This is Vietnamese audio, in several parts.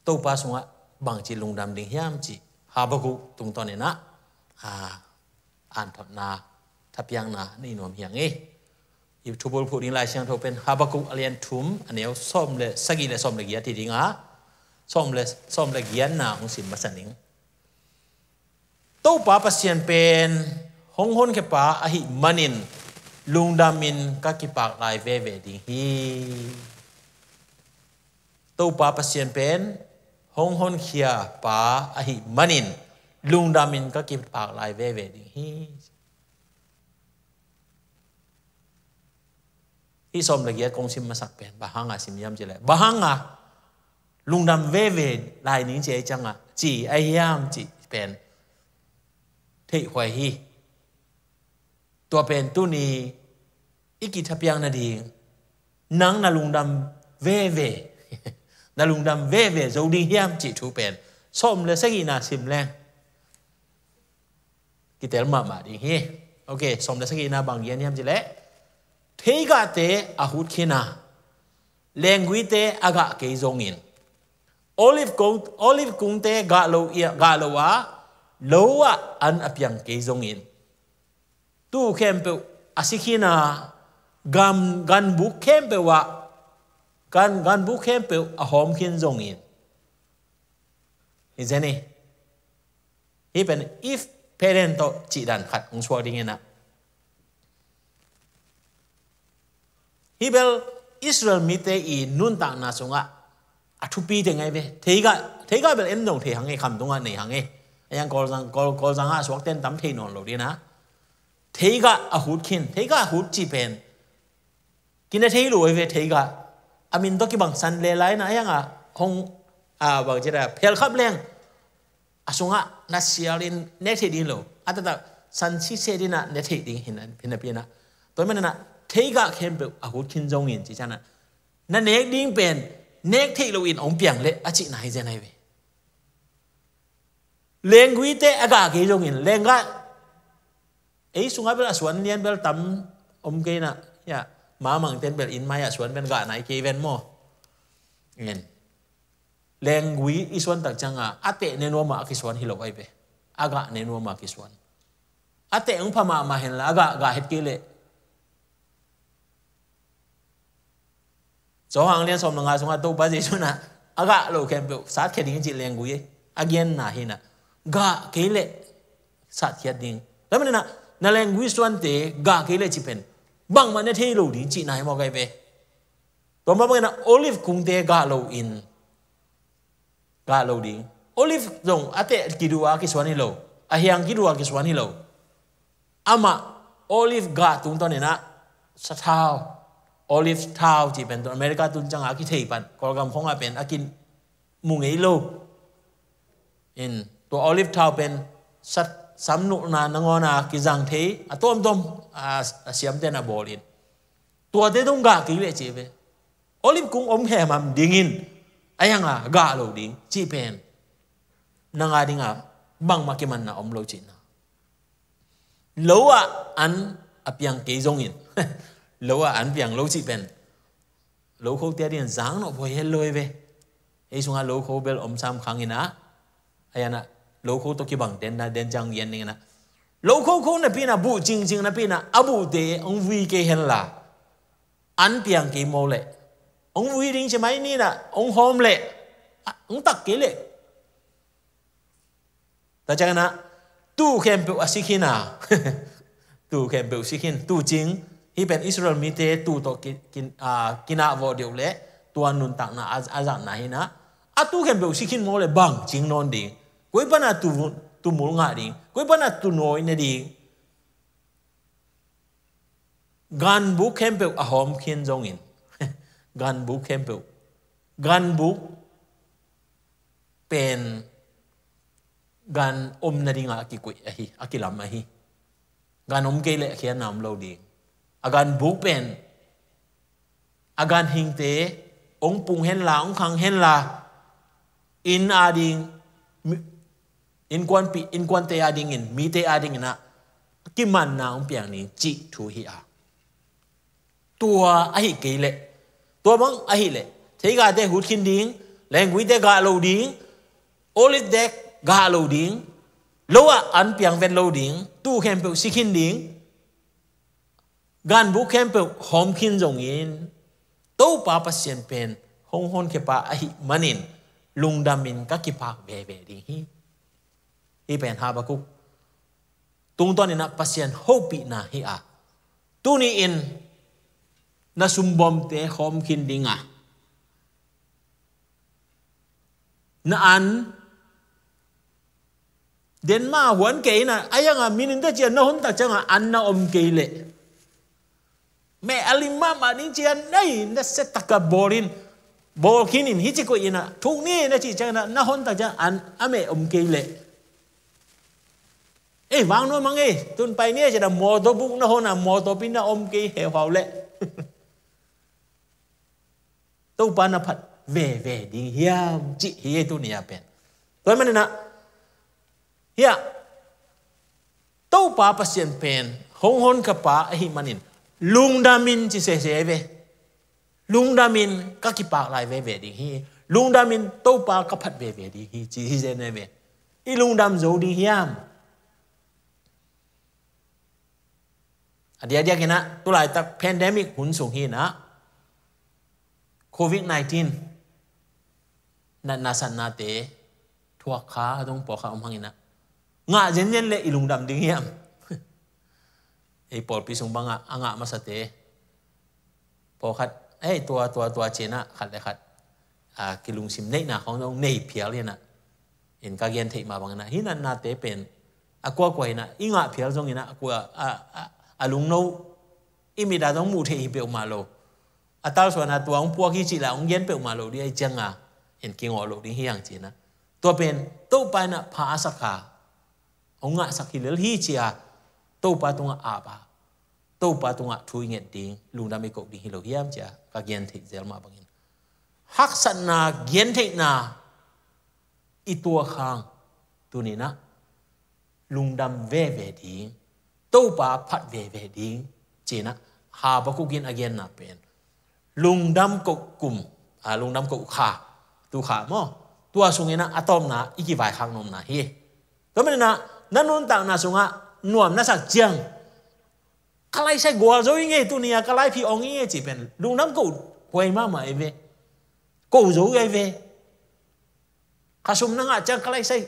ตัวป้าสงะบางจีลุงดำดิ่งยามจีฮาบกุตุงตอนนี้นะอ่านทอดนาทับยังนานี่นวมเฮียงอยู่ทุบพูดนี่ลายเชียงโทเป็นฮาบกุอเลียนทุมอันนี้ส้มเลยสกีเลยส้มเลยเกียร์ที่ดิ่งส้มเลยเกียร์นาองสิมมาสันนิงตัวป้าปัสเซียนเป็นหงหนแค่ป้าอหิมันินลุงดามินก็กิปากลายเวดิ่งฮีตัวป้าปัสเซียนเป็นหงหนเขียป้าอหิมันินลุงดามินก็กิปากลายเวดิ่งฮีที่สมละเอียดกงซิมมาสักเป็นบาฮังอาซิมยามเจเลยบาฮังอ่ะลุงดำเวลายนี้เจจังอ่ะจีไอยามจีเป็นที่หวยฮีตัวเป็นตุนีอีกิทับยังนาดีนังนาลุงดำเวนาลุงดำเวโจดียามจีถูเป็นสมเลยสักอีนาซิมแรงกิเตลมาดีฮีโอเคสมเลยสักอีนาบางเยียนยามเจเลยเทกาเตอาหุดขินาเลงกุยเตอากาเกยจงอินโอลิฟกุงเตกาโลวะโลวะอันอภิยังเกยจงอินตู้เข้มเปอาศิขินากันบุกเข้มเปวะกันบุกเข้มเปอาหอมขินจงอินเห็นไหมนี่เป็น if parent โตจีดันขัดองชัวดิ้งนะฮิเบลอิสราเอลมีเตอีนุนต่างนาสงะอัทุปีเดงไงเว้เทกะเบลเอ็นดงเทหังไงคำตรงนั้นในหังไงยังกอลจังสวกเต้นตั้มเทนอนโหลดีนะเทกะอาหุดขินเทกะอาหุดจีเป็นกินได้เทรวยเว้เทกะอามินตกิบังสันเลไลนะยังคงบางทีนะเพลขับแรงสงะนัสเซียลินเนเทดินโลอัตตาสันชิเซดินะเนเทดินเห็นนะพี่นะตัวมันนะเทกะเข้มเปอาหุดขินจงอินจีจันนะนั่นเนกดิ้งเป็นเนกเทโลอินองเปียงเละอาจินายเจนายเวเลงกุยเตอากาเกยจงอินเลงกะสุงะเบลสวนเนียนเบลตั้มอมเกนะยามามังเต้นเบลอินมายสวนเป็นกะไหนเกเวนโมเงินเลงกุยอิสวนตักจังอาเตเนนัวมาคิสวนฮิโลไอเปอากาเนนัวมาคิสวนอาเตองพม่ามาเห็นละอากาเฮ็ดเกเลสองอังเลียนสมนังอาสงะตัวปัจจุบันนะอากาโลเข้มเปสัตว์แค่ดิ้งจิเลงกุยอาเกียนน่ะเห็นนะกะเกเลสัตว์แค่ดิ้งแล้วมันนะนั่นแหละวิส่วนเตะกะเกเลจิเป็นบางมันเนี่ยที่โลดิ้งจีนายมองไงเป้ตัวมาเป็นนะโอลิฟคุงเตะกะโลอินกะโลดิ้งโอลิฟตรงอาเตกิดูอาคิสวานิโลอาเฮียงกิดูอาคิสวานิโลอามาโอลิฟกะตุงตอนนี้นะสะท้าโอลิฟทาวที่เป็นตัวอเมริกาตุนจังอากิเทปันกอลกำคงอาเป็นอากินมุงเอโลอินตัวโอลิฟทาวเป็นสัตสำนุนานงอนากิจังเทอต้มเสียมเตนาบอลินตัวเตตุงกากิเลจีเวโอลิฟกุงอมแห่มันดิ่งินไอ้ยังกาโลดิ่งจีเป็นนางอาดิ่งบังมากิมันนะอมโลจินนะโลอันอภิยังเกยจงอินโลอันเปียงโลจีเป็นโลเขาเตียดินจางเนาะพอเห็นเลยเว้ไอ้สุงาโลเขาเบลอมซ้ำครั้งนี้นะไอ้นะโลเขาตกิบังเด่นจังเย็นนี่นะโลเขาเนี่ยพี่นะบูจริงนะพี่นะอบูเตองวีเกเห็นละอันเปียงเกโมเละองวีดิ้งใช่ไหมนี่นะองหอมเละองตักเกเละแต่จังนะตู้เข้มเปอสิกินะตู้เข้มเปอสิกินตู้จริงที่เป็นอิสราเอลมีเตตู้ตัวกินาวอเดียวเละตัวนุนตักนะอาจารย์ไหนนะตู้เข้มเปอสิกินโมเละบังจริงนอนดีกุยปนัดตู้มูลงาดีกุยปนัดตู้น้อยเนี่ยดีกันบุกเข้มเปอหอมขินจงอินกันบุกเข้มเปอกันบุกเป็นกันอมนาดีงากิกุยอากิลามฮีกันอมเกลเขียนนามเราดีอาการบุกเป็นอาการหิงเตองปุงเห็นลาองคังเห็นลาอินอาดิงอินควันเตอาดิงอินมีเตอาดิงนะกิมันนาองเปียงนี้จิทูฮิอาตัวไอฮิเกเลตัวมังไอฮิเล thế gà thế hút kinh điếng language thế gà lâu điếng olive deck gà lâu điếng lâu ăn piang ven lâu điếng tu khem bèo si kinh điếng gan bu khem bèo hom kinh dòng in tàu pa pasien pen hong hon ke pa ahi manin lung damin ka ki pak ve ve ding hi pen Habakuk tung ton ina pasien hopi na hi a tu ni in na sumbom te hom kin dinga na an den ma huan ke na ayanga minin ta chian na hon ta changa an na om ke le me alima ma ding chian nei na set taka borin bol kinin hi chi ko ina thuk ni na chi changa na hon ta cha an ame om ke le vang no mang tun pai ni cha da mo to buk na hon na mo to pin na om ke he hau le tu pa na phat về đi hiam chị hi tu nia pen tôi mà nè hiya tàu pa pasien pen hong hon ka pa hi manin lung damin chi se ve lung damin ka ki pak lai ve đi hi lung damin tàu pa ka phat về đi hi chi hi ne ve i lung dam zo đi hiam dia kena tu lai tak pandemic hun sung hi na COVID-19 na san na te thua kha dong po kha hangin na nga jen le ilung dam ding hiam pol pi sung banga anga masate po khat tua chena khat le khat kilung sim nei na khong dong nei phial le na in ka gen thei ma bang na hi na te pen akwa kwai na inga phial jong ina akwa alung no imida dong mu thei pe ma lo atal so na tuang pu ki chi la ong yen pe ma lo di ai changa in king o lo ding hiang chi na to pen to pa na pha sakha onga sakhi lel hi chia to pa tunga a ba to pa tunga thui nge ding lung da me ko ding hi lo hiam cha ka gen thei zel ma bangin hak san na gen thei na i tua khang tu ni na lung dam ve ding to pa phat ve ding chi na ha ba ku gin again na pen lung dam ko kum lung dam ko kha tu kha mo tua sungina atom na iki vai khang nom na hi to men na nanun tang na sunga nuam na sak chiang kalai sai gol zo nge tu nia kalai phi ong nge chi pen lung dam ko kwai ma ma ve ko zo ge ve kasum na nga chang kalai sai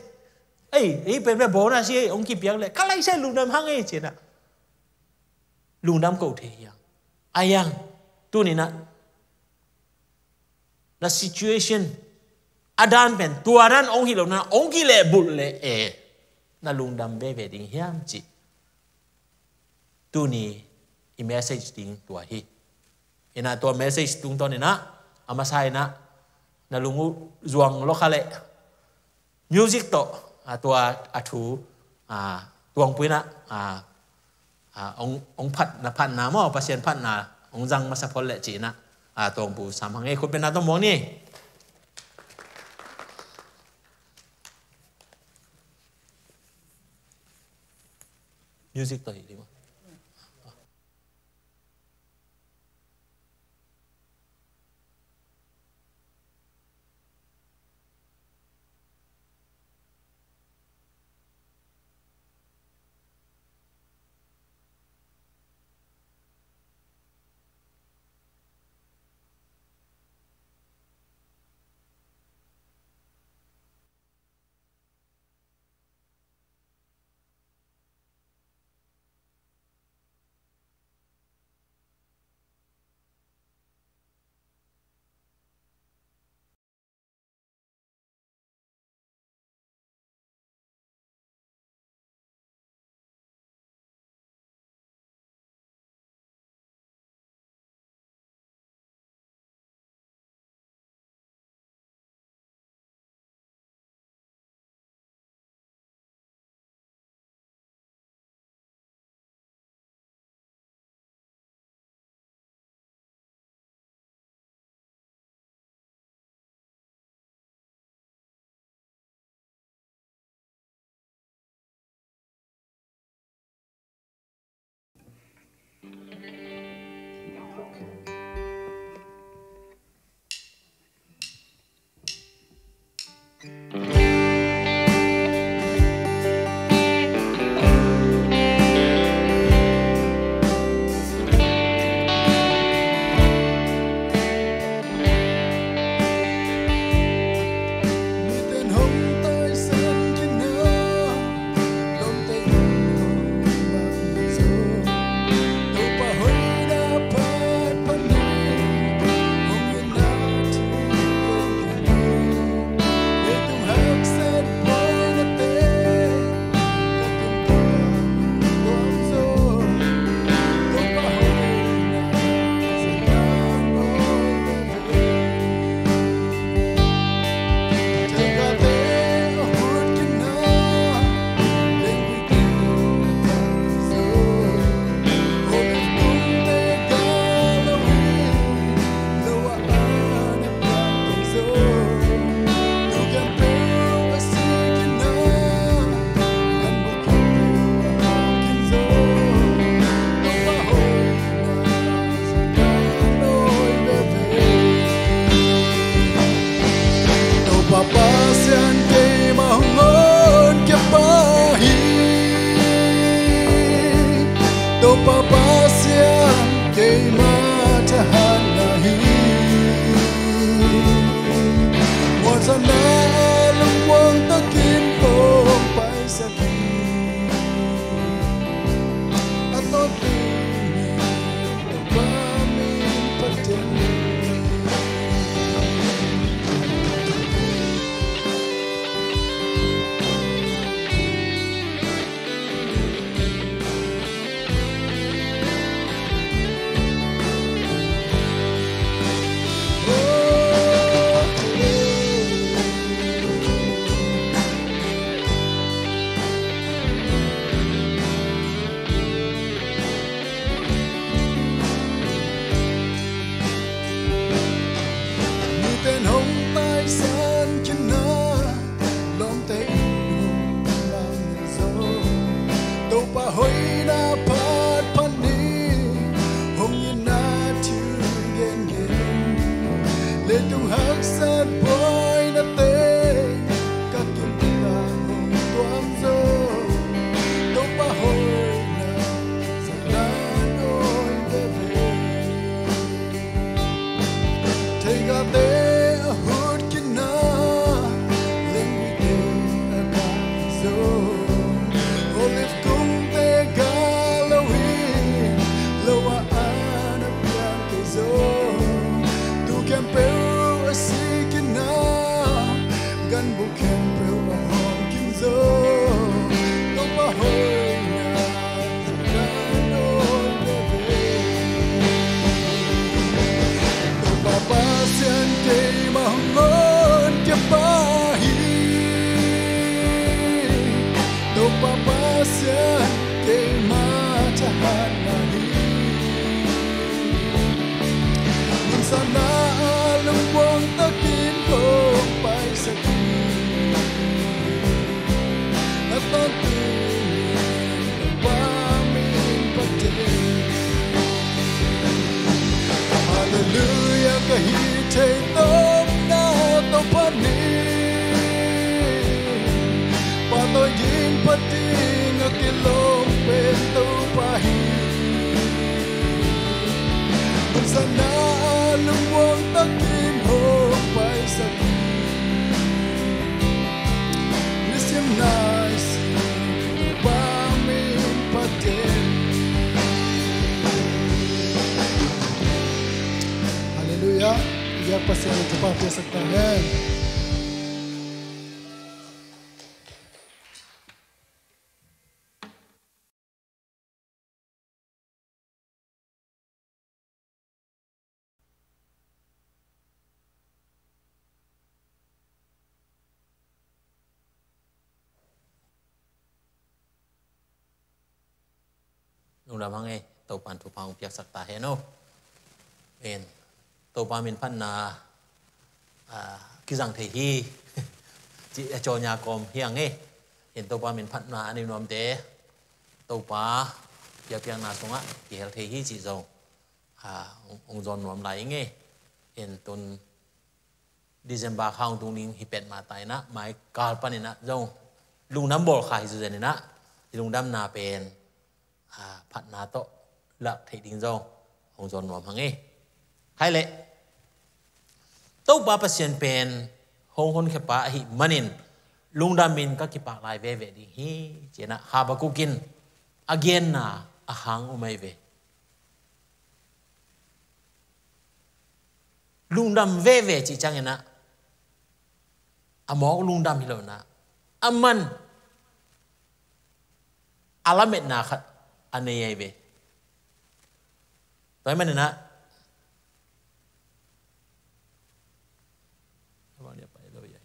pen be bo na si ong ki piang le kalai sai lung dam hang e chi na lung dam ko the yang ayang tu ni na the situation adan pen tuaran ong hi lo na ong ki le bul le na lung dam ve ding hiam chi tu ni i message ding tua hi ina tua message tung ton ina amasai na lungu zuang lo khale music to tua athu tuang puina ong phat na mo pasien phat na ong jang ma sapol le chi na tong pu sam hang ko pen na to mo ni music to hi mo nung lamang tàu pan thu pang piak sak ta heno en tàu pa min phan na kizang the hi chi cho nhà com hiang en tàu pa min phan na ani nom te tàu pa piak piak na songa ki hel the hi chi zo ong zon nom lai en ton December khang tung ning hi pet ma tai na mai kal pan na jong lung nam bol khai zu zen na lung dam na pen phat na to la thei ding jong hong jon nom hang e hai le to ba pasien pen hong hon khe pa hi manin lung dam min ka ki pa lai ve ve ding hi chena Habakukin again na ahang umai ve lung dam ve ve chi chang na amok lung dam hi lo na aman alamet na khat anei ve toy man na ba dia pai lo ya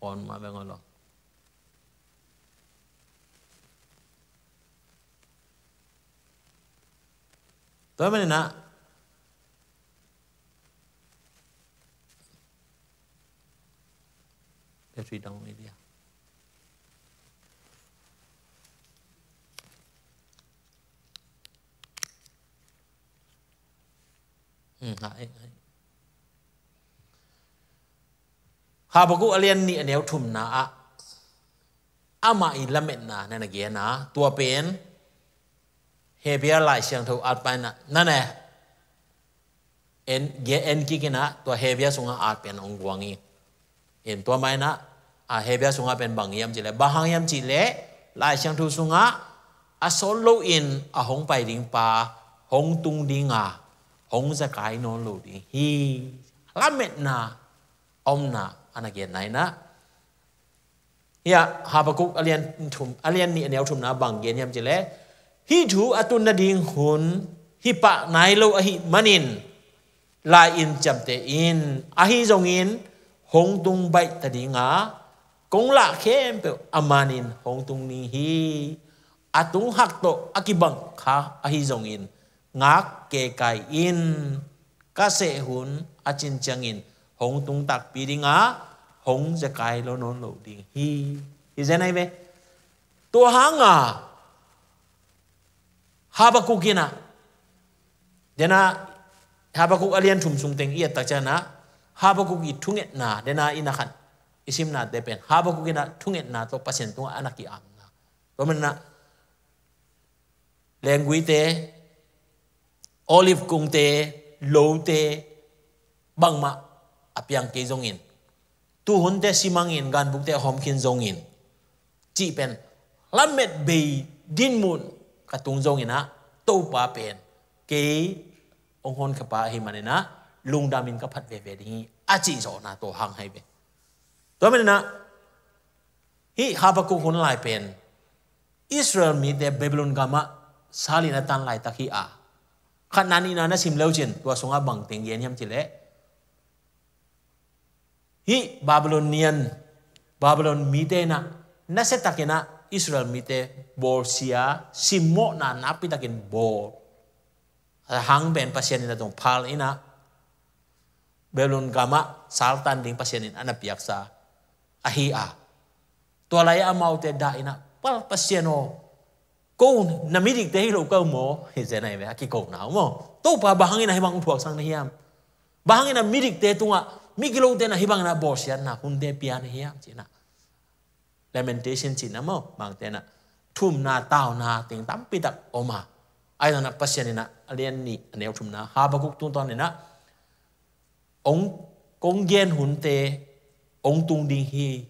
on ma be ngon lo toy man na battery down media hai Habakkuk alian ni aneu thum na ama i lamet na na ge na tua pen hebia lai siang tho at pa na ne en ge en ki ke na tua hebia sunga at pen ong wangi en tua mai na hebia sunga pen bang yam chi le bahang yam chi le lai siang thu sunga a sol lo in a hong pai ding pa hong tung ding hong za kai non lo ding hi lamet na om na anagen nai na ya Habakkuk alian ni aneu thum na bang gen yam chi le hi thu atun na ding hun hi pa nai lo a hi manin la in cham te in a hi jong in hong tung bai ta dinga kong la khem pe amanin hong tung ni hi atung hak to akibang kha a hi jong in ngak ke kai in ka se hun achin chang in hong tung tak pi dinga hong za kai lo non lo ding hi zenai ve to hanga Habakukina dena Habakuk alian thum sung teng iya tak chana Habakuk i thunget na dena inakan isim na depen Habakukina thunget na to pasien tu anaki am na to men na lengui te olive kung te lo te bangma apiang ke zongin tu hun te simangin gan buk te homkin zongin chi pen lamet be din mun katung zongin na to pa pen ke ong hon khapa hi manena lung damin ka phat ve ve ding achi zo na to hang hai be to men na hi Habakuk hun lai pen Israel mi te Babylon gama salina tan lai takhi khanani na sim lojin to sunga bang teng yen yam chile hi Babylon mi te na se takena Israel mi te bor sia simmo na napi takin bor hang ben pasien na tong phal ina Babylon gama saltan ding pasien in anapiak sa ahi to lai amau te da ina pal pasieno ko namidik te lo ko mo he zenai ve ki ko na mo to pa bahangin na hibang thuak sang na hiam bahangin na midik te tunga migilo te na hibang na bosian na hunde pian hiam china lamentation china mo mang te na thum na taw na ting tam pi tak oma ai na pasien na alian ni aneu thum na Habakuk tung ton ni na ong kong gen hun te ong tung ding hi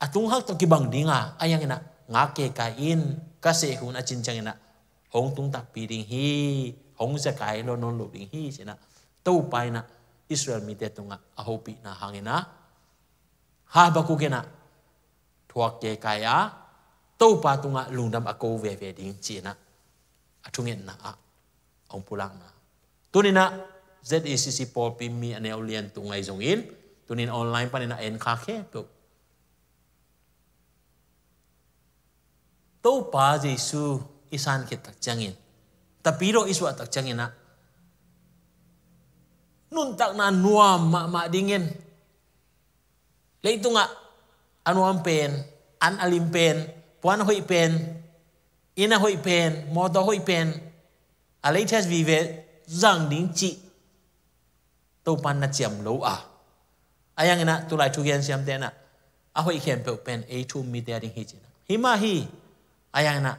atung hak to ki bang dinga ayang na nga ke ka in ka se hun a chin chang na hong tung tak pi ding hi hong za kai lo non lo ding hi china to pai na Israel mi te tunga a hopi na hangena Habakuk na thuak ke kaya to pa tunga lungdam a ko ve ve ding china athungen na ong pulang na tunina ZACC Paul pi mi ane olian tungai zong in tunin online pa na en kha khe to pa Jesu isan ke tak changin tapiro isu tak changin na nun tak na nuam ma dingin leitunga anuam pen an alim pen puan hoi pen ina hoi pen moto hoi pen อะไรเทสวีเวจังดิ้งจีตัวปันนัดเจียมโลอายังนะตัวไหลทุกอย่างเสียมเตนะอาหอยเขียนเป็นเอทูมีเดียดิ้งฮิจินะฮิมาฮีอายังนะ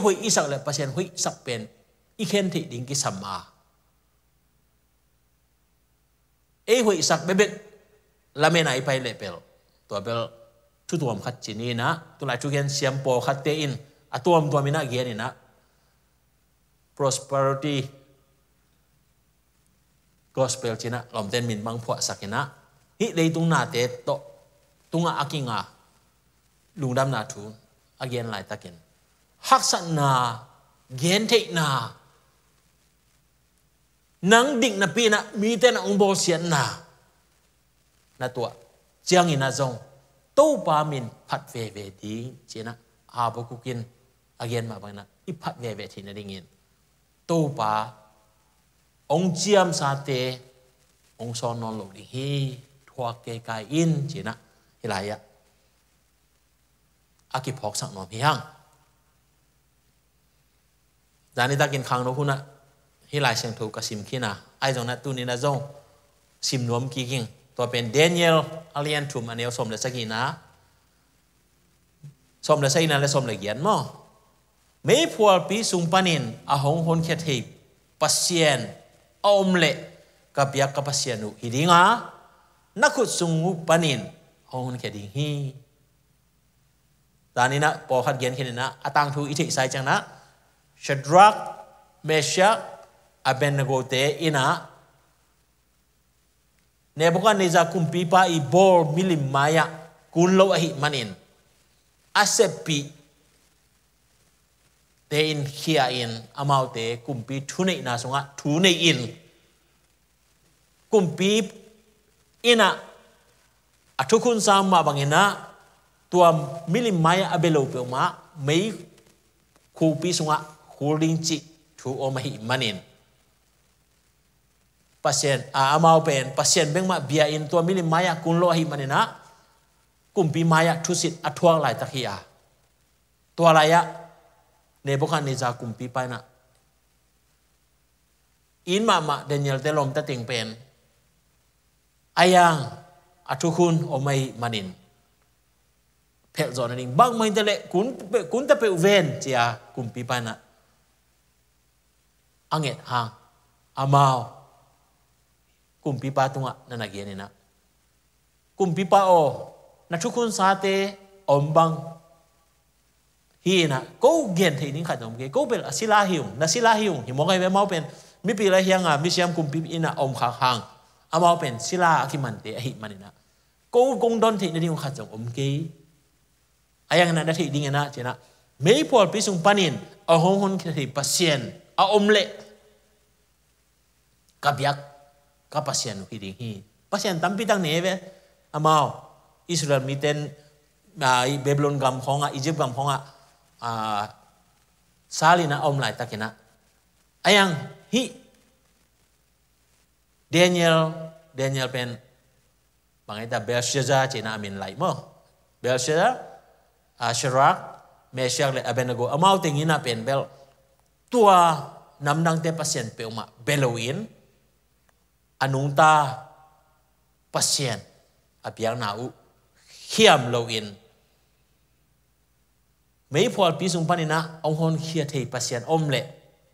หอยอีสักเลยเปอร์เซ็นต์หอยสักเป็นอีเขียนที่ดิ้งกิสัมมาหอยสักเบบละเมนไอไปเลยเปลตัวเปลชุดตัวมขัดจีนีนะตัวไหลทุกอย่างเสียมโปขัดเตอินตัวมีนะเกียนี่นะ prosperity gospel cina lom ten min bang phua sakina hi lei tung na te to tunga akinga lungdam na thu again lai takin haksan na gen te na nang ding na pi na mi te na ong bol sian na tua chiang ina zong to pa min phat ve di cina a bo kukin again ma bang na i phat ve thi na dingin to pa ông chiam sa te ông son non lo di hi thua ke kai in china hilaya aki phok sang nom hiang dani takin khang no huna hilai seng thu ka sim khina ai jong na tu ni na jong sim nom ki king to pen Daniel alian thum anel som le sakina som le saina le som le gian mo me phual pi sung panin a hong hon khet hei pasien om le kapiak kapasianu hidinga nakut sungu panin hong keding hi tanina po khat gen khinina atang thu ithi sai chang na Shadrach Meshach Abednego te ina Nebuchadnezzar kumpi pa i bol milim maya kunlo ahi manin asepi te in khia in amau te kumpi thunei na sunga thunei in kumpi ina athukun sama bangina tuam milim maya abelo pe ma mei kupi sunga holding chi thu omahi manin pasien amau pen pasien beng ma bia in tua milim maya kunlo hi manina kumpi maya thusit athuang lai takhia tua laya Nebuchadnezzar kumpi pa na in mama Daniel telom ta ting pen ayang atukun omai manin pel zon ning bang mai tele kun ta pe ven chia kumpi pa na anget hang amao kumpi pa tunga na giani na kumpi pa o na tukun sate ombang hi na ko gen thei ning khatom ke ko bel asila hiung na sila hiung hi mo kai be mau pen mi pi la hianga mi siam kumpi ina om kha hang amao pen sila akiman te hi manina ko gong don thei na ding khatom om ke ayang na thei ding na chena mei pol pi sung panin a hong hon thei pasien a omle kabyak ka pasien hi ding hi pasien tampi tang neve amao Israel miten Babylon gam khonga Egypt gam khonga salina om lai takina ayang hi Daniel pen bangai ta Belshazzar china amin lai mo Belshazzar Shadrach Meshach le Abednego amau tingina pen bel tua namdang te pasien pe uma Beloin anungta pasien apiang nau khiam loin mấy phò pi sung panina ông hôn khia thei pasien omle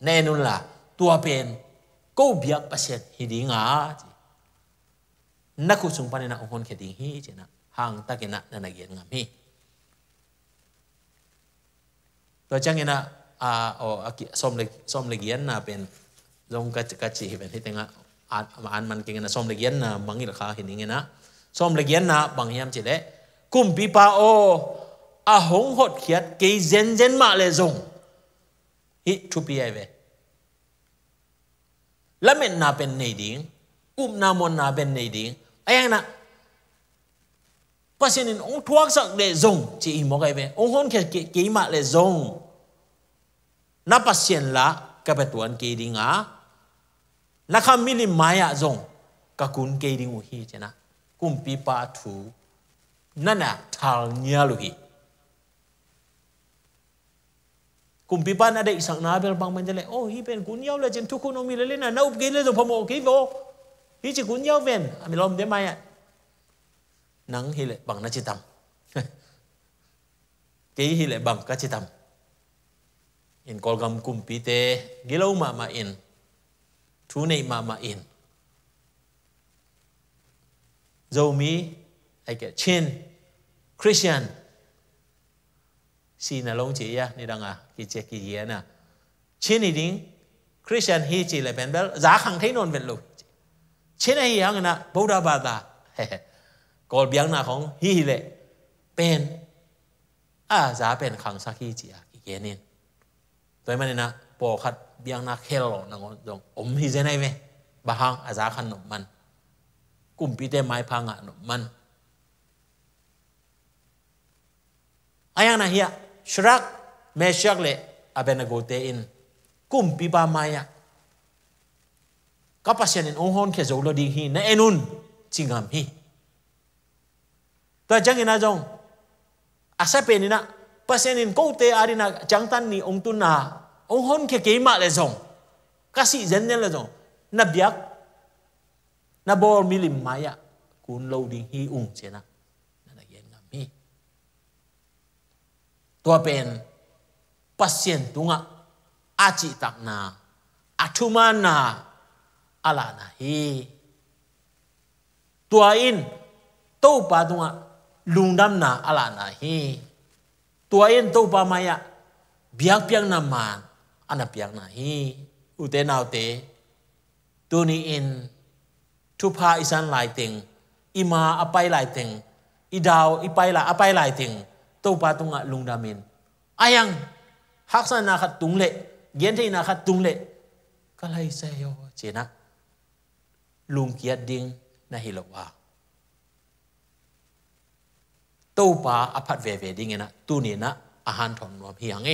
nenun la tua pen ko biak pasien hidi nga naku sung panina ông hôn khia ding hi chena hang takina na gen ngam hi to changena som le gian na pen jong ka chi ben hitenga an man kengena som le gian na mangil kha hiningena som le gian na bangyam chile kum pi pa o a hong hot khiat ke zen ma le zong hi thu pi ai ve lamen na pen nei ding na mon na ben nei ding ayang na pasinin ong thuak sak le zong chi mo kai ve ong hon khiat ke ma le zong na pasien la ka betuan ke ding na kham milim maya zong ka kun ke ding hi chena kum pi pa thu nana thal nya lu hi กุมพิปันอะไรสักนาเบลบางมันจะเลยโอ้ฮีเป็นกุนยาวเลยจนทุกคนมีเลยนะน่าอุบกินเลยจนพอโมกิโวฮีจะกุนยาวเป็นมีลมได้ไหมอ่ะนังฮีเลยบางนัจิตามกี่ฮีเลยบางกัจิตามอินกอลกำกุมพิเตกิโลมาอินทุนเนมาอินโจมีไอ้แกเช่นคริสเตียนสีน่ะลงจีอ่ะนี่ดังอ่ะกิจกิจเยน่ะเช่นนี้ดิ้งคริสเตียนฮีจีเลยเป็นแบบจ้าขังที่นนเป็นลูกเช่นไอ้ยังน่ะบูดาบาดากอลเบียงน่ะของฮีเลยเป็นจ้าเป็นขังสักฮีจีอ่ะกิจนี่ตัวมันน่ะปอขัดเบียงน่ะเคลล์น่ะงงฮีเจนไอ้เว้บางจ้าขันนมันกุมพิเตไม้พังอ่ะมันไอ้ยังน่ะเฮียชรักเมชักเลยอาเบนโกเตอินกุมพิบามายะกับปัสยานินองค์ฮอนแค่โจลดีฮีในเอนุนจิงามฮีตัวจังอินะจงอาศัยเป็นนี่นะปัสยานินโกเตอารินะจังตันนี่องตุนาองค์ฮอนแค่เกมาเลยจงกัสิเจนเนี่ยเลยจงนับยักนับบอลมิลิมมายะกุนโลดีฮีอุงเจนะนั่นเองงามฮีตัวเป็นปัสยานตุงะอาจิตักนาอัตุมานาอาลานาฮีตัวอินโตปาตุงะลุงดำนาอาลานาฮีตัวอินโตปามายะเบียกเปียงนามานอันนับเปียงนาฮีอุเตนาวเตตัวนี้อินทุพาอิสันหลายติงอิมาอภัยหลายติงอิดาวอิไปละอภัยหลายติงโตปาตุงะลุงดามินอายังฮักษณะขัดตุงเละเย็นที่นาขัดตุงเละก็เลยเซโยเจนะลุงเกียรดิงนะฮิโลวาโตปาอภัดเวเวดิงนะตูนี่นะอาหารถอนวมเฮียง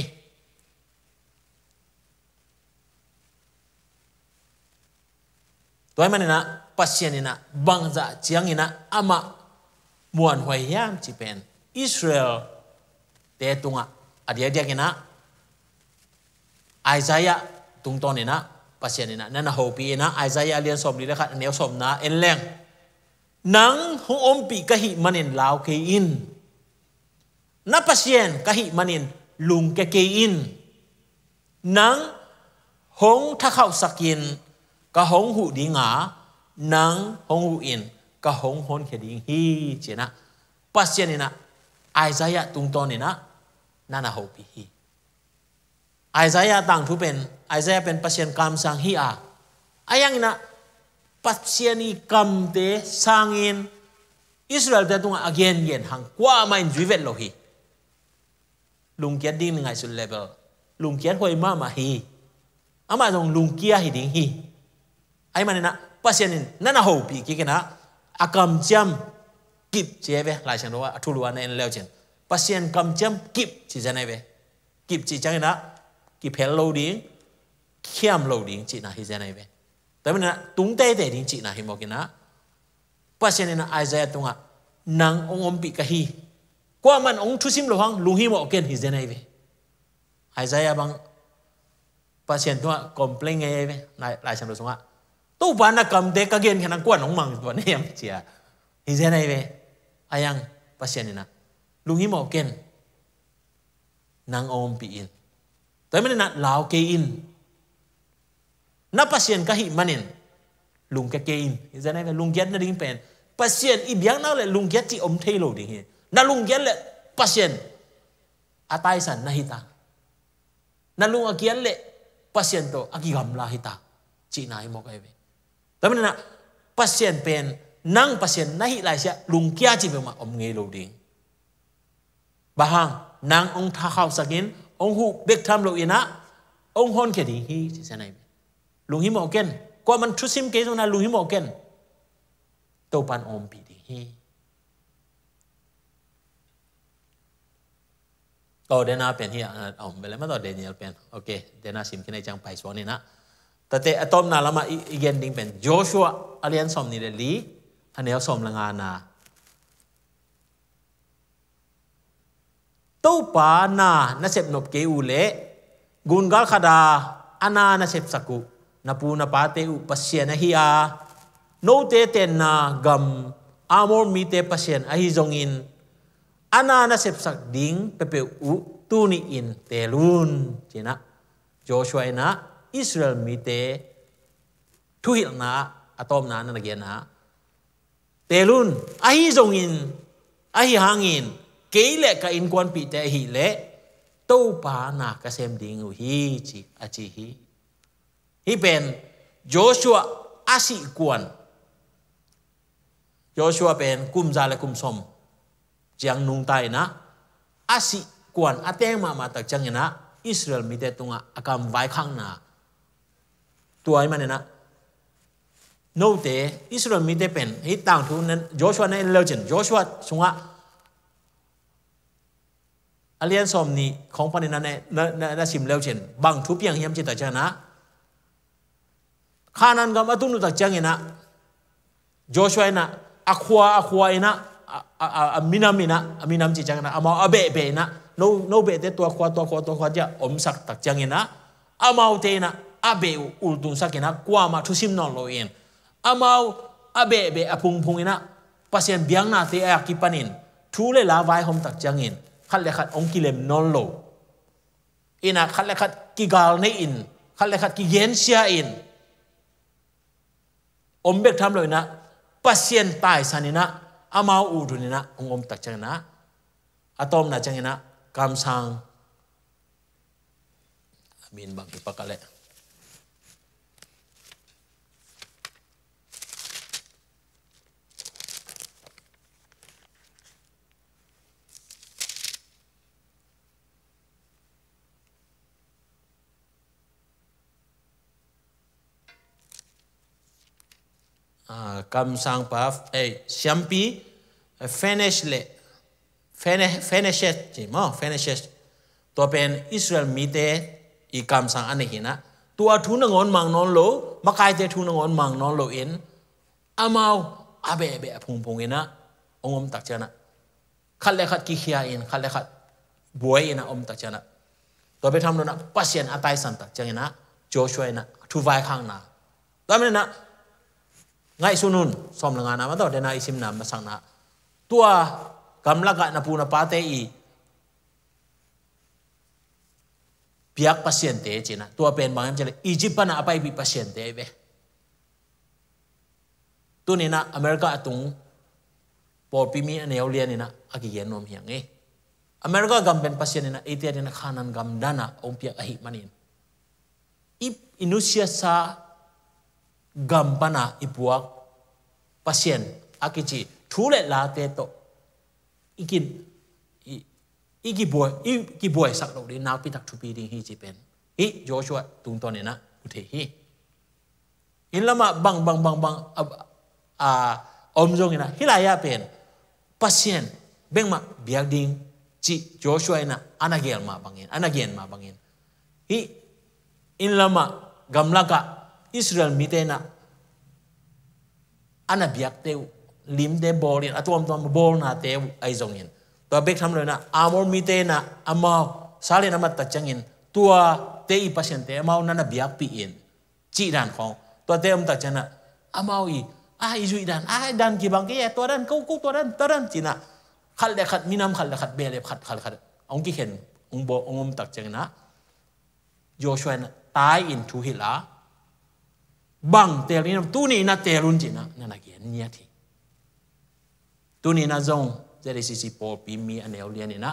ตัวมันนะปัสยานินะบางจะเจียงนะอามะมวนหวยยามจีเป็นอิสราเอลเตตุงะอดีตเดียกันนะไอซายะตุงตอนนี้นะปัสยานินะนั่นนะโฮปีนะไอซายะเรียนสมดีแล้วค่ะเนียวสมนะเอ็นแรงนังหงอมปีกะหิมันินลาวเกอินนับปัสยานกะหิมันินลุงเกอินนังหงถ้าเข้าสักินกะหงหูดิงานังหงหูอินกะหงฮอนเคดิงฮีเจนะปัสยานินะไอซายะตุงตอนนี้นะนั่นนะโฮปีฮีไอซายะต่างทุเป็นไอซายะเป็นปัสยานกรรมสังฮีอาอายังนะปัสยานิกรรมเตสังอินอิสราเอลเตตุงอาเกนเย็นหังกว่าไม่จุเวลโลฮีลุงเกียรดิ้งไงสุดเลเวลลุงเกียรหวยมาฮีอามาตรงลุงเกียรฮิดิ้งฮีไอ้มันนะปัสยานินนั่นนะโฮปีกี่กันนะอากรรมจำกิบเจ๊เวหลายฉันรู้ว่าทุลวันในเลวเจนปัสยานกรรมจำกิบจีจะไหนเวกิบจีจังนะกิบเพลโลดิ้งเข้มโลดิ้งจีน่ะฮิจะไหนเวแต่มันนะตุ้งเตะดิ้งจีน่ะฮิโมกินะปัสยานินะไอซายะตุงะนางองอมปีกะฮีกว่ามันองทุสิมโลหังลุงฮิโมเกนฮิจะไหนเวไอซายะบางปัสยานตุงะคอมเพลงไงเวหลายฉันรู้สึกว่าตู้บ้านนักกรรมเด็กก็เกินขนาดกวนน้องมังตัวนี้ยังเจียฮิเจนไอเวอายังปัสยานินะลุงฮิโมเกนนางอมปีอินแต่ไม่ได้นัดลาวเกอินนับปัสยานกะหิมันินลุงแกเกอินฮิเจนไอเวลุงเกียรติดิ้งเป็นปัสยานอีเบียงนั่นแหละลุงเกียรติอมเทโลดิ้งเฮนั่นลุงเกียรติแหละปัสยานอาตายสันนาฮิตานั่นลุงอาเกียรติแหละปัสยานโตอากิกำลาฮิตาจีน่าฮิโมกไอเวแต่ไม่ได้นัดปัสยานเป็นนั่งปัสยานนาฮิไลเซียลุงเกียรติเป็นมาอมเงยโลดิ้งบางนางองท้าเข้าสักินองหูเบกทำโลอินะองฮอนแค่ดีฮีที่เสนอลุงฮิโมเกนก็มันทุสิมเกจนะลุงฮิโมเกนตัวปันอมปีดีฮีก็เดน่าเป็นที่เอาไปแล้วไม่ต่อเดนิเอลเป็นโอเคเดน่าซิมขึ้นในจังไปส่วนนี้นะแต่เตะอะตอมนาละมาอีกอย่างนึงเป็นโจชัวอาเลียนสมนี่เลยลีอันนี้สมละงานนะตู้ปานาณเสพนบเกอูเล่ กุนกัลขดาอานานาเซปสักุนาปูนาปาเตอุปัสเซียนฮิอาโนเตเตนนากัมอามอร์มีเตปัสเซียนอหิจงอินอานานาเซปสักดิ้งเปเปอุตูนีอินเตลุนจีนะโจชัวนะอิสราเอลมีเตทุหิลนะอะตอมนานันเกียนะเตลุนอหิจงอินอหิหางอินเกยเลกอินกวนปีเตหิเลตู้ปานาเกษมดิ้งอุฮีจีอาจีฮีเป็นโจชัวอาศิกวนโจชัวเป็นกุมซาเลกุมสมจังนุงไตนะอาศิกวนอาเตงมาตักจังนะอิสราเอลมีแต่ตุงอากามไว้ข้างหน้าตัวไอ้มันนะโนเตอิสราเอลมีแต่เป็นฮิตต่างทุนนั้นโจชัวนั้นเลวจริงโจชัวสงะอาเลียนสมนี้ของปนินันในสิมเลวจริงบางทุบยังเฮียมจิตตะจังนะข้านั้นก็มาตุ้งนุตักจังนะโจชัวนะอควานะมินามจิจังนะอามาเบนะโนเบเตตัวควาจะอมสักตักจังนะอามาเตนะอาเบอุลตุนสักนะกว่ามาทุสิมนอนโลเองอามาเบอพุงนะปัสยันเบียงนาเตอกิปันินทูเลลาไวหอมตักจังอินขัดเลขัดองกิเลมนอนโลอินะขัดเลขัดกิกาลเนอินขัดเลขัดกิเยนเซียอินอมเบกทำเลยนะปัสยันตายสันนะอามาอูดุนี่นะองตักจังนะอะตอมนะจังนะกำสังอามินบางทีปะกะเลกำสังปาฟชัมปีเฟเนชเลเฟเนเชสจีมั้งเฟเนเชสตัวเป็นอิสราเอลมีเตอีกำสังอันนี้นะตัวทุนงอนมังนอนโลมาใครเตทุนงอนมังนอนโลอินอามาอาเบะพุงอินะองตักจนะขัดเลขัดกิเฮียอินขัดเลขัดบวยอินะตักจนะตัวไปทำโน่นนะปัสยันอัตายสันตักจังนะโจชัวนะทุไวข้างนะตัวมันนะไงสุนุนสมลงานะมาต่อเดนาอิสิมนามาสังนะตัวกำลังกันปูนาปาเตอีเปียกพัศยันเตจีนะตัวเป็นบางอย่างจะเลยอียิปต์น่ะไปบีพัศยันเตเวตัวนี้นะอเมริกาตุงปอปีมีอันเอวเลียนี่นะอากิเยนนมเฮียงอเมริกากำเป็นพัศยันนี่นะอีเตียนี่นะขานันกำดานะองเปียกอหิมันินอินุเซียซากำปนาอิบวกพัศยันอากิจีทุเรลาเตโตอีกิบวยสักเราดีนักพิทักษ์ทุปีดิ้งฮีจีเป็นโจชัวตุงตอนนี้นะอุเทฮีอินละมาบังอมจงนะฮิลายาเป็นพัศยันเบ่งมาเบียกดิ้งจีโจชัวนะอนาเกลมาบังเงินอินละมากำลังกับอิสราเอลมีเตนะอนาเบียกเตวลิมเดบอลเนี่ยตัวบอลน่ะเตวไอจงอินตัวเบกทำเลยนะอามอร์มีเตนะอามาสาเลนะมาตัดจังอินตัวเตอีพัศยันเตอามานั่นน่ะเบียกปีอินจีดันของตัวเตตัดจังนะอามาอิจุยดันกี่บางกี่ตัวดันกูตัวดันจีนะขัดเลขัดมินามขัดเลขัดเบลขัดองกี่เห็นองตัดจังนะโยชัวนะตายอินทูฮิลาบังเตลินตูนี่นะเตลุนจีนะนั่นน่ะเกียนเนี่ยทีตูนี่นะจงเจริญสิปอปีมีอันเอวเลียนี่นะ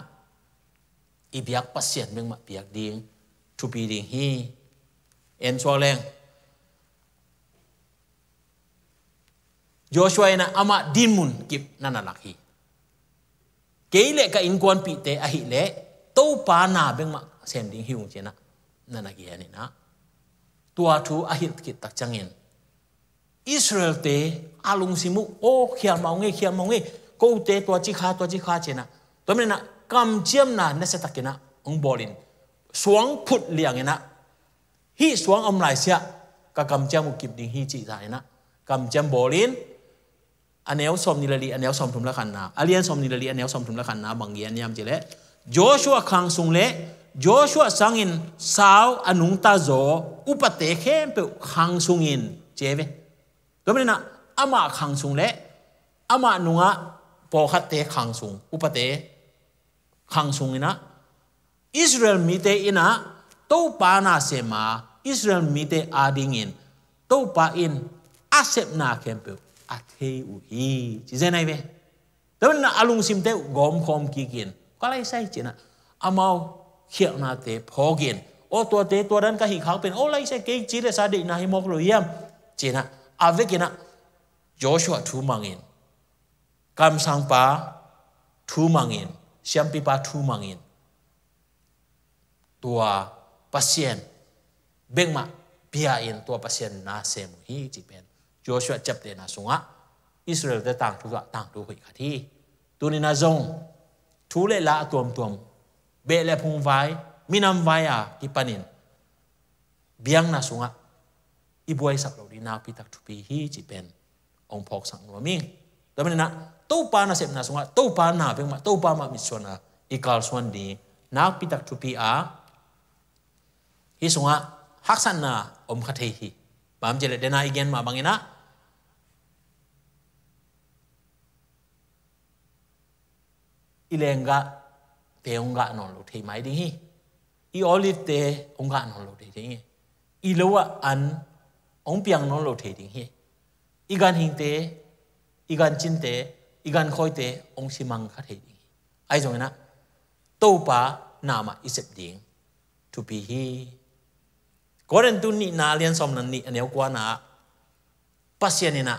อีเบียกพัศยันเมืองมาเบียกดิ้งทุปีดิ้งฮีเอ็นชัวแรงโยชัวนะอามาดินมุนกิบนั่นน่ะลักฮีเกยเลกับอินกวนปีเตอหิเลตู้ปานาเบงมาเซมดิ้งฮิวจีนะนั่นน่ะเกียนี่นะตัวทูอหิตกิตักจังเงินอิสราเอลเตอาลุงซิมุโอเขียนมองเงกูเตตัวจิคาเจนะตัวมันนะกำเจียมนะเนสตักนะองบอลินสวงพุดเลียงนะฮีสวงอมลายเสียกับกำเจียมกิบดิ้งฮีจีใจนะกำเจียมบอลินอันเนวสมนิลลีอันเนวสมทุมละขันนะอาเลียนสมนิลลีอันเนวสมทุมละขันนะบางเยียนยามเจเลโจชัวคังสุงเล Joshua sangin sao anung ta zo upate khem pe khang sungin cheve domne na ama khang sung le ama nunga po khatte khang sung upate khang sung ina Israel mite ina to pa na sema Israel mite adingin to pa in asep na khem pe athe u hi chi zenai ve domne na alung simte gom khom ki kin ko lai sai china amao khiệu na te phogin o to te to dan ka hi khak pen o lai se ke chi le sa de na hi mok lo yam china avekina Joshua thu mangin kam sang pa thu mangin siam pi pa thu mangin tua pasien bengma pia in tua pasien na sem hi chi pen Joshua chap te na sunga Israel te tang thu tang tu hui khathi tu ni na zong thu le la tuam be le phung vai minam vai a ki panin biang na sunga i boy sak lo di na pi tak thu pi hi chi pen ong phok sang no ming domne na to pa na sep na sunga to pa na beng ma to pa ma mi sona i kal swan di na pi tak thu pi a hi sunga haksan na om khathei hi bam jele dena igen ma bangina ilenga te onga non lo thei mai ding hi i olive te onga non lo thei ding hi i lowa an ong piang non lo thei ding hi i gan hing te i gan chin te i gan khoi te ong simang kha thei ding ai jong na to pa na ma i sep ding to be hi koren tu ni na lian som nan ni aneu kwa na pasien ni na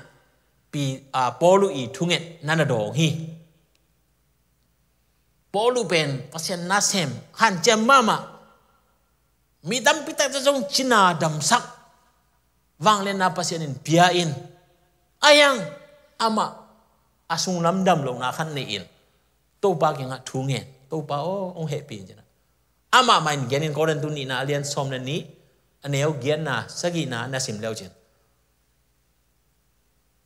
pi a polu i thunget nana dong hi Polu pen pasien nasem han jam mama mi dam pita jong china dam sak wang len na pasien in pia in ayang ama asung lam dam lo na khan ne in to pa ki nga thu nge to pa o ong happy jana ama main genin koren tu ni na alian som na ni aneu gian na sagi na nasim leo jin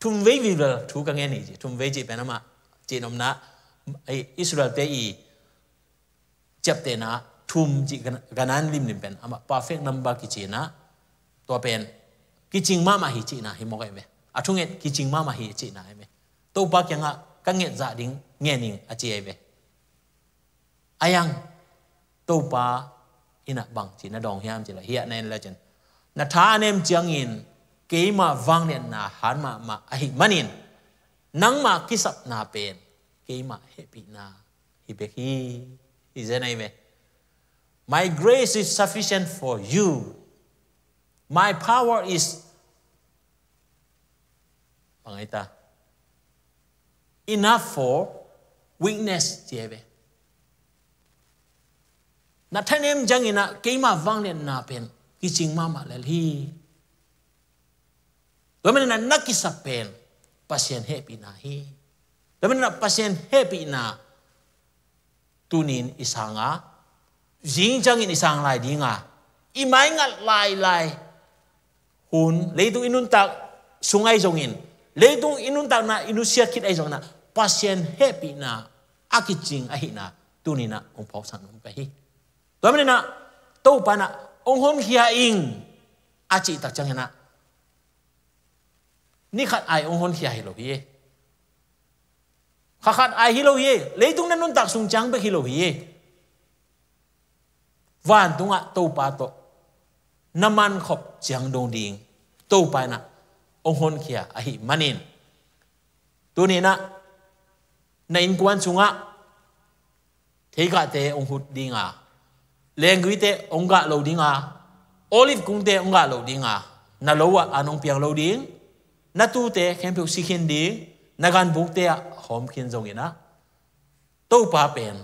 thum vei vi la thu ka nge ni ji thum vei ji pen ama jinom na ai Israel te i chap te na thum ji ganan lim pen ama perfect number ki chi na to pen ki ching ma hi chi na hi mo kai me athunget ki ching ma hi chi na me to pa kyanga ka nge za ding nge ning a chi ai ve ayang to pa ina bang chi na dong hiam chi la hi nen la chen na tha nem chiang in ke ma wang nen na han ma ai manin nang ma kisap na pen ma happy na hi is anyway my grace is sufficient for you my power is pangai ta enough for weakness jeve na thanem jangina keima wanglen na pen kiching mama lel hi gomen na nakisa pen pasien happy na hi Tapi nak pasien happy na tunin isanga jingjangin isang lai dinga imai ngat lai hun leitung inun tak sungai jongin leitung inun tak na inusia kit ai jong na pasien happy na akiching ahina tunina ong phok sang ong kai tapi na to pa na ong hom hia ing achi tak chang na ni khat ai ong hon hia hi lo hi Khakat ai hilo ye leitung na nun tak sung chang be hilo ye van tunga to pa to naman khop chang dong ding to pa na ong hon khia a hi manin tu ni na in kwan sunga thega te ong hut dinga lengui te ong ga lo dinga olive kung te ong ga lo dinga na lo wa anong piang lo ding na tu te khem phu sikhin ding nagan buk te hom khin zong ina to pa pen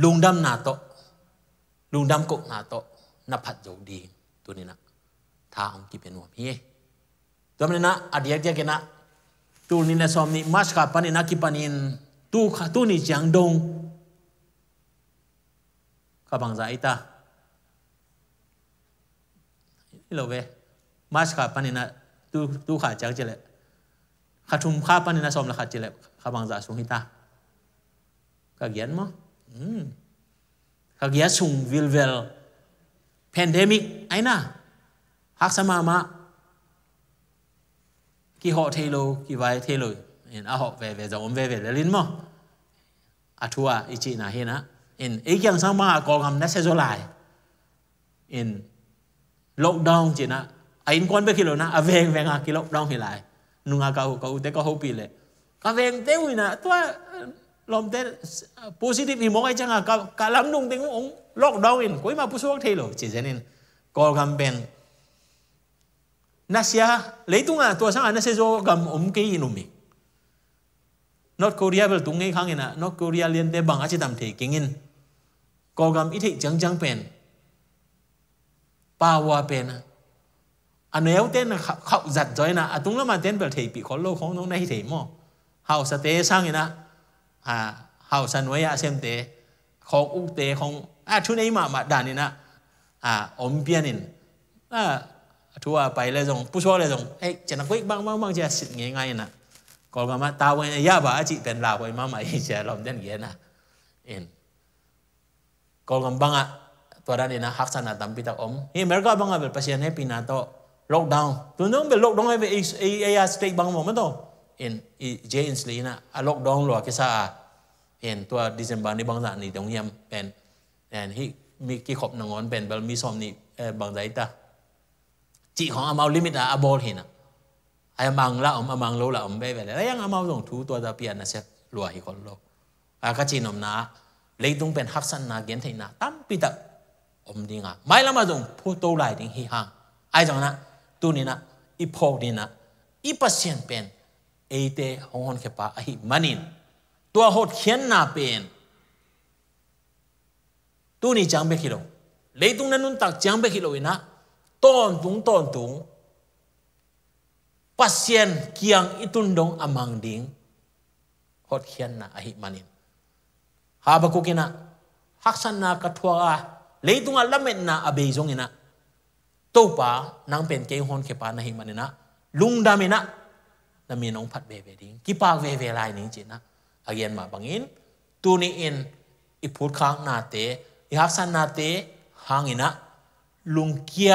lungdam na to lungdam kok na to na phat zo ding tu ni na tha ong ki pen wa hi to me na adiak dia ke na tu ni na som ni mas ka pan na ki panin tu ni jang dong ka bang za ita lo ve mas ka panina tu kha chak chele kha thum kha panina som la kha chele bang za sung hita ka gian mo ka gia sung vilvel pandemic aina hak sama ma ki họ thelo ki vai thelo in a họ về za om về lin mo athua ichi na hina in ikyang sang ma ko gam na se zo lai in lockdown chỉ na ain kon be kilo na aveng venga ki lockdown hi lai nunga ka te ko hopi le ka veng te ui na tua lom te positive hi mo ai changa ka lam nung ting ong lockdown in koi ma pusuak thelo chỉ zenin ko gam ben nasia leitunga tua sang na se zo gam ke inumi North Korea bel tung ngai khang ina North Korea lien te bang achi tam the kingin ko gam i thei chang pen pawa pen anel ten khau giặt joy na atung lama ten bel thei pi khol lo khong nong nai thei mo hau sa te sang ina hau san wei ya sem te khok u te khong chu nei ma dan ina om pianin thua pai le jong pu so le jong chana koi bang ja sit ngai ngai na ko ga ma ta wen ya ba chi pen la koi ma mai che lom den ge na in ko gam banga to dan ina hak sana tam pi ta om hi mer ga banga bel pasien he pina to lockdown tu nong bel lockdown ai state bang mo ma to in james li na a lockdown lo ke sa in to december ni bang za ni dong yam pen and hi mi ki khop na ngon pen bel mi som ni bang dai ta chỉของ amount limit อะบอลเห็นอะไอ้มังละมังโลละไปเลยแล้วยัง amount ส่งทูตัวจะเปลี่ยนนะเสียรัวอีกคนโลก็จีนอมนะเลยต้องเป็นฮักซันนะเกินเท่านะตั้มปีตะดีงาไม่ละมาส่งพูดโตไหลถึงฮีฮังไอ้จังนะตัวนี้นะอีพอกนี่นะอีปัสเซียนเป็นเอเตห้องเขปะไอ้มันนินตัวหดเขียนนาเป็นตัวนี้จังเบกิโลเลยตรงนั้นนุ่นตักจังเบกิโลอีนะต้นตุงปัสเซียนเกียงอิตุนดงอมังดิงฮอดเขียนนะอหิมันินฮาบกุกินะฮักซันนากระทัวเลยตุงอัลละเมนนะอเบยจงอินะโตปานางเป็นเกยฮอนเคปานะหิมันินะลุงดามินะนามีน้องพัดเบเบดิงกิปากเวลายนี้จีนะอาเย็นมาบังอินตูนี่อินอิพูดค้างนาเตอิฮักซันนาเตหางอินะลุงเกีย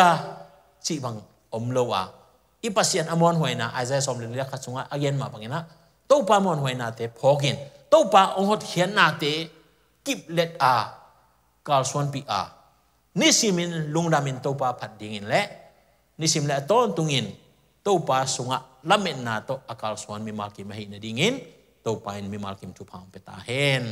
จีบังอมโลวาอีปัสเซียนอมอนหวยนะไอเซสอมเลเลียขัดสุงะอาเย็นมาบังนะโตปามอนหวยนาเตพอกินโตปาองหดเขียนนาเตกิบเล็ดกาลสวนปีนิสิมินลุงดามินโตปาผัดดิ่งและนิสิมและต้นตุงินโตปาสุงะละเมนนาโตอากาลสวนมีมาลกิมให้นดิ่งโตปาอินมีมาลกิมทุพางเปตาเฮน